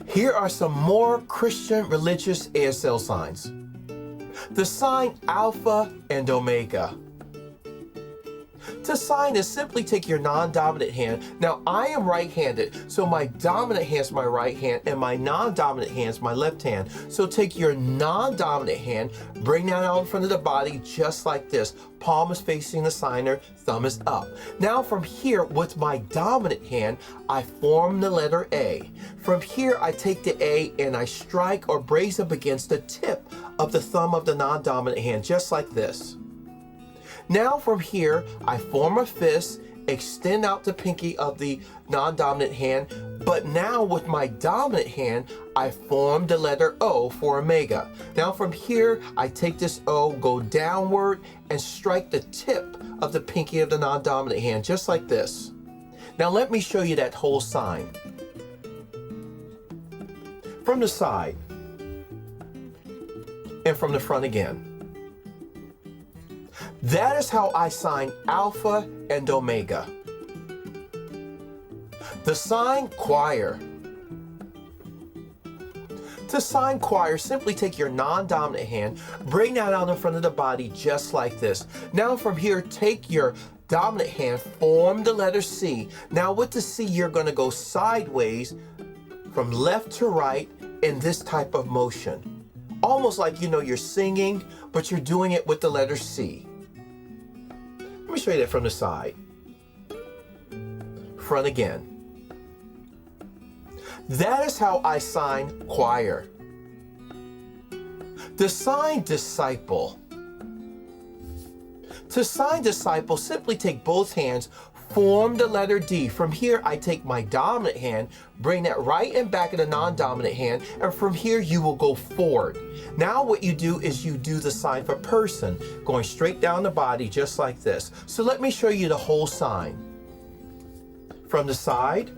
Here are some more Christian religious ASL signs. The sign Alpha and Omega. To sign is simply take your non-dominant hand. Now I am right-handed, so my dominant hand is my right hand and my non-dominant hand is my left hand. So take your non-dominant hand, bring that out in front of the body just like this. Palm is facing the signer, thumb is up. Now from here, with my dominant hand, I form the letter A. From here, I take the A and I strike or brace up against the tip of the thumb of the non-dominant hand, just like this. Now from here, I form a fist, extend out the pinky of the non-dominant hand, but now with my dominant hand, I form the letter O for Omega. Now from here, I take this O, go downward, and strike the tip of the pinky of the non-dominant hand, just like this. Now let me show you that whole sign. From the side, and from the front again. That is how I sign Alpha and Omega. The sign Choir. To sign Choir, simply take your non-dominant hand, bring that out in front of the body just like this. Now from here, take your dominant hand, form the letter C. Now with the C, you're going to go sideways from left to right in this type of motion. Almost like, you're singing, but you're doing it with the letter C. Let me show you that from the side. Front again. That is how I sign Choir. The sign Disciple. To sign Disciple, simply take both hands, form the letter D. From here, I take my dominant hand, bring that right and back of the non-dominant hand, and from here, you will go forward. Now what you do is you do the sign for person, going straight down the body just like this. So let me show you the whole sign. From the side,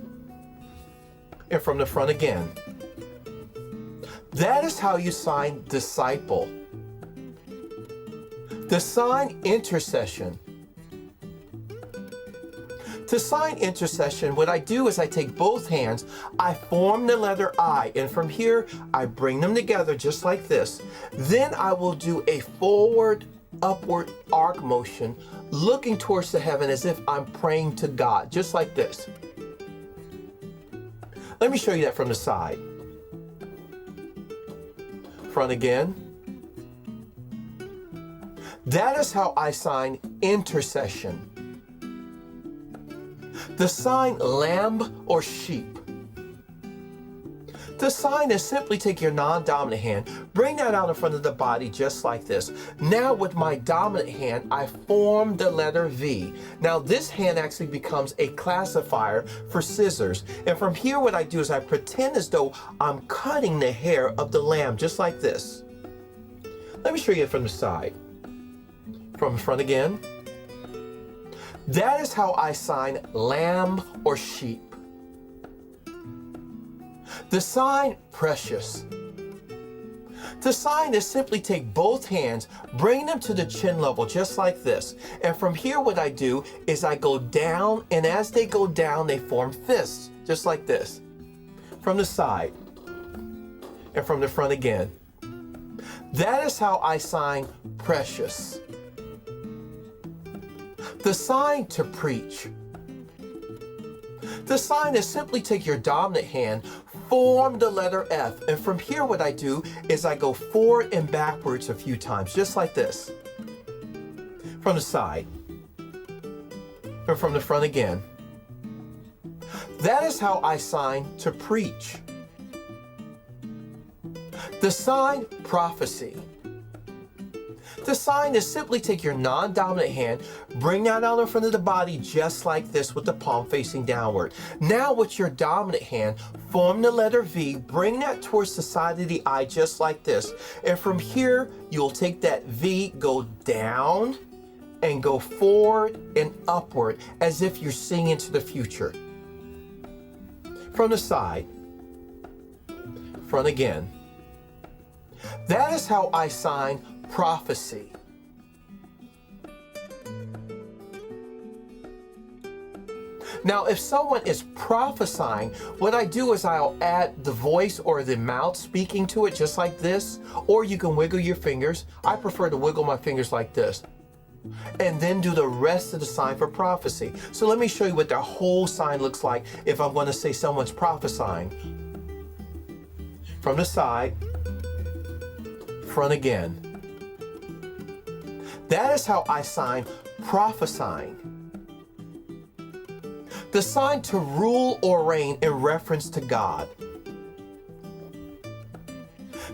and from the front again. That is how you sign Disciple. The sign Intercession. To sign Intercession, what I do is I take both hands, I form the letter I, and from here, I bring them together just like this. Then I will do a forward, upward arc motion, looking towards the heaven as if I'm praying to God, just like this. Let me show you that from the side. Front again. That is how I sign Intercession. The sign Lamb or Sheep. The sign is simply take your non-dominant hand, bring that out in front of the body just like this. Now with my dominant hand, I form the letter V. Now this hand actually becomes a classifier for scissors. And from here what I do is I pretend as though I'm cutting the hair of the lamb just like this. Let me show you it from the side. From the front again. That is how I sign Lamb or Sheep. The sign Precious. The sign is simply take both hands, bring them to the chin level just like this. And from here what I do is I go down, and as they go down, they form fists, just like this. From the side, and from the front again. That is how I sign Precious. The sign To Preach. The sign is simply take your dominant hand, form the letter F, and from here what I do is I go forward and backwards a few times, just like this. From the side, and from the front again. That is how I sign To Preach. The sign Prophecy. The sign is simply take your non-dominant hand, bring that out in front of the body just like this with the palm facing downward. Now with your dominant hand, form the letter V, bring that towards the side of the eye just like this. And from here, you'll take that V, go down, and go forward and upward as if you're seeing into the future. From the side, front again. That is how I sign Prophecy. Now, if someone is prophesying, what I do is I'll add the voice or the mouth speaking to it just like this, or you can wiggle your fingers. I prefer to wiggle my fingers like this, and then do the rest of the sign for prophecy. So let me show you what the whole sign looks like if I'm going to say someone's prophesying. From the side, front again. That is how I sign prophesying. The sign to rule or reign in reference to God.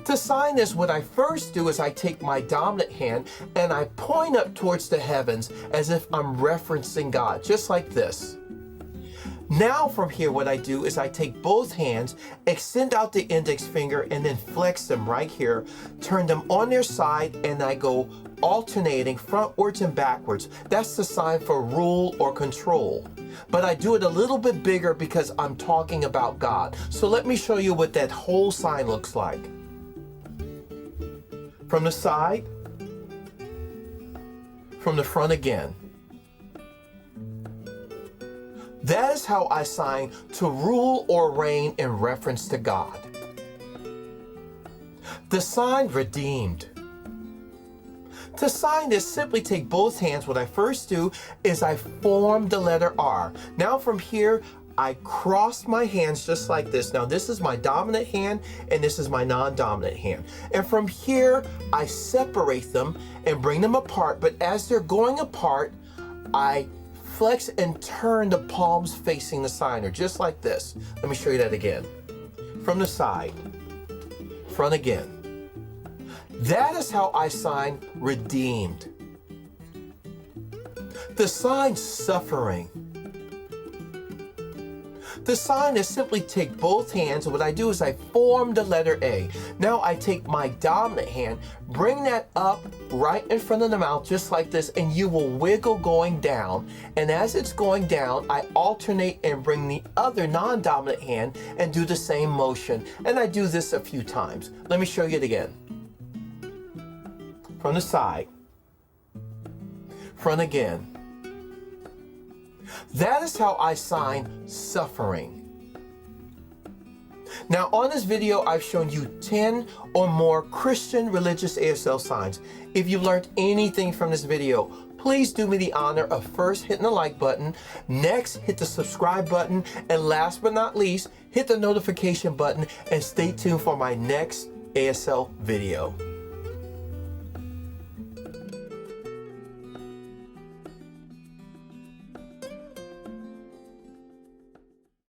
To sign this, what I first do is I take my dominant hand and I point up towards the heavens as if I'm referencing God, just like this. Now from here, what I do is I take both hands, extend out the index finger, and then flex them right here, turn them on their side, and I go alternating frontwards and backwards. That's the sign for rule or control. But I do it a little bit bigger because I'm talking about God. So let me show you what that whole sign looks like. From the side, from the front again. That is how I sign to rule or reign in reference to God. The sign redeemed. To sign this, simply take both hands. What I first do is I form the letter R. Now from here, I cross my hands just like this. Now this is my dominant hand and this is my non-dominant hand. And from here, I separate them and bring them apart. But as they're going apart, I flex and turn the palms facing the signer, just like this. Let me show you that again. From the side, front again. That is how I sign redeemed. The sign suffering. The sign is simply take both hands, and what I do is I form the letter A. Now I take my dominant hand, bring that up right in front of the mouth just like this, and you will wiggle going down. And as it's going down, I alternate and bring the other non-dominant hand and do the same motion. And I do this a few times. Let me show you it again. From the side, front again. That is how I sign suffering. Now on this video, I've shown you 10 or more Christian religious ASL signs. If you learned anything from this video, please do me the honor of first hitting the like button, next hit the subscribe button, and last but not least, hit the notification button and stay tuned for my next ASL video.